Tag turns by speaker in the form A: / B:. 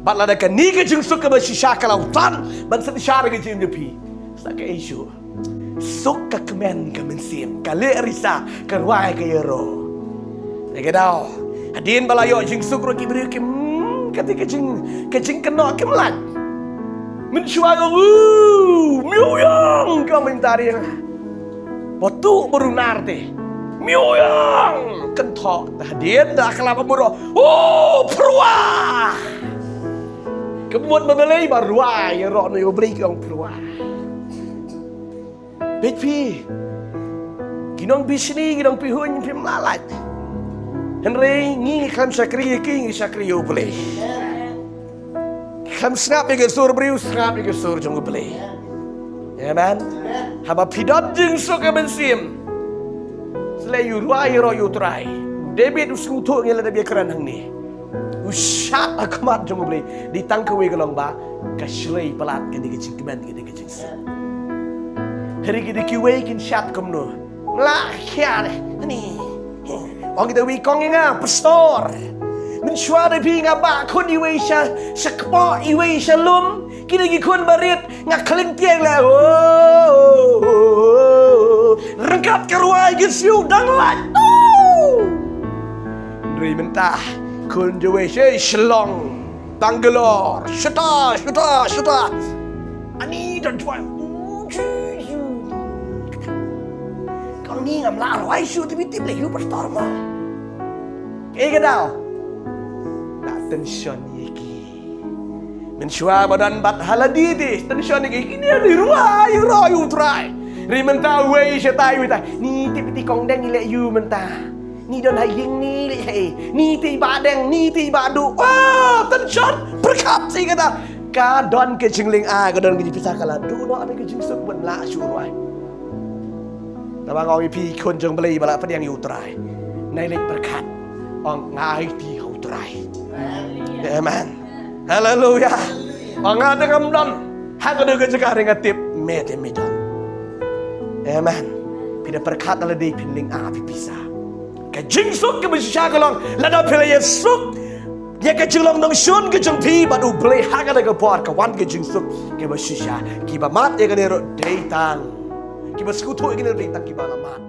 A: Bat Lada kan ni ke jing suk ke bersisha kalau tan ban sedisha ke jing jepi. Sak ke isu. Suk ke kmen ke mensim ka le risa ke ruai ke yero. Ke dau. Hadin balayo jing suk ro ki beri ke kati ke jing kena ke melat. Mencuaga miuyang kau mentari. Botu berunar teh. Miuyang kentok hadin dah kelapa muro. Oh perwa. Kemudian membeli baruai yang roh ni beli ke orang perwa. Bepi. Ginong bisni ginong pihun pim lalat. Henry ngi kam sakri ki ngi sakri yo beli. Kam snap ke sur briu snap ke sur jong beli. Amen. Haba pidot jing so ke bensim. Sele yu ruai ro yu trai. David uskutu ngi la dia keran hang ni. Ushat akmat jong beli di tangkawe gelong ba ka shlei pelat ke di kecing kemen ke di kecing. Hari kita kiwe kin shat komno. Lah kia ni. Orang kita wikong inga pastor. Mensuara pi ngaba kun iwe sha sakpo iwe shalom kini gi kun barit ngak kelin tiang la rengkat keruai gi siu danglat Dri mentah kun jewe shalong tanggelor syuta ani dan tuan kalau ni ngam la ruai syu tibi-tibi le yu pastor ma ke dau tension iki mensyua badan bat haladi di tension iki ini ada ruai yu try ri mentah we setai wita ni tipi kong deng ile yu mentah ni don haying ni le hey ni ti badeng ni ti badu tension berkat si kata ka don ke jingling a ka don ke pisah kala du no ame ke jing suk ben la su ruai ta bang oi pi kon jong beli bala pediang yu try nai lek berkat ong ngai ti hu try. Amen. Haleluya. Anga dengan don. Hak ada kejaga dengan tip mete medon. Amen. Pida perkat ala di pinling api pisah. Ke jingsuk ke bersya kalong lada pila yesuk. Ya ke jilong dong shun ke jeng pi badu beli hak ada ke puar ke wan ke jingsuk ke bersya. Kiba mat ya ke nero datang. Kiba sekutu ya ke nero datang kiba lamat.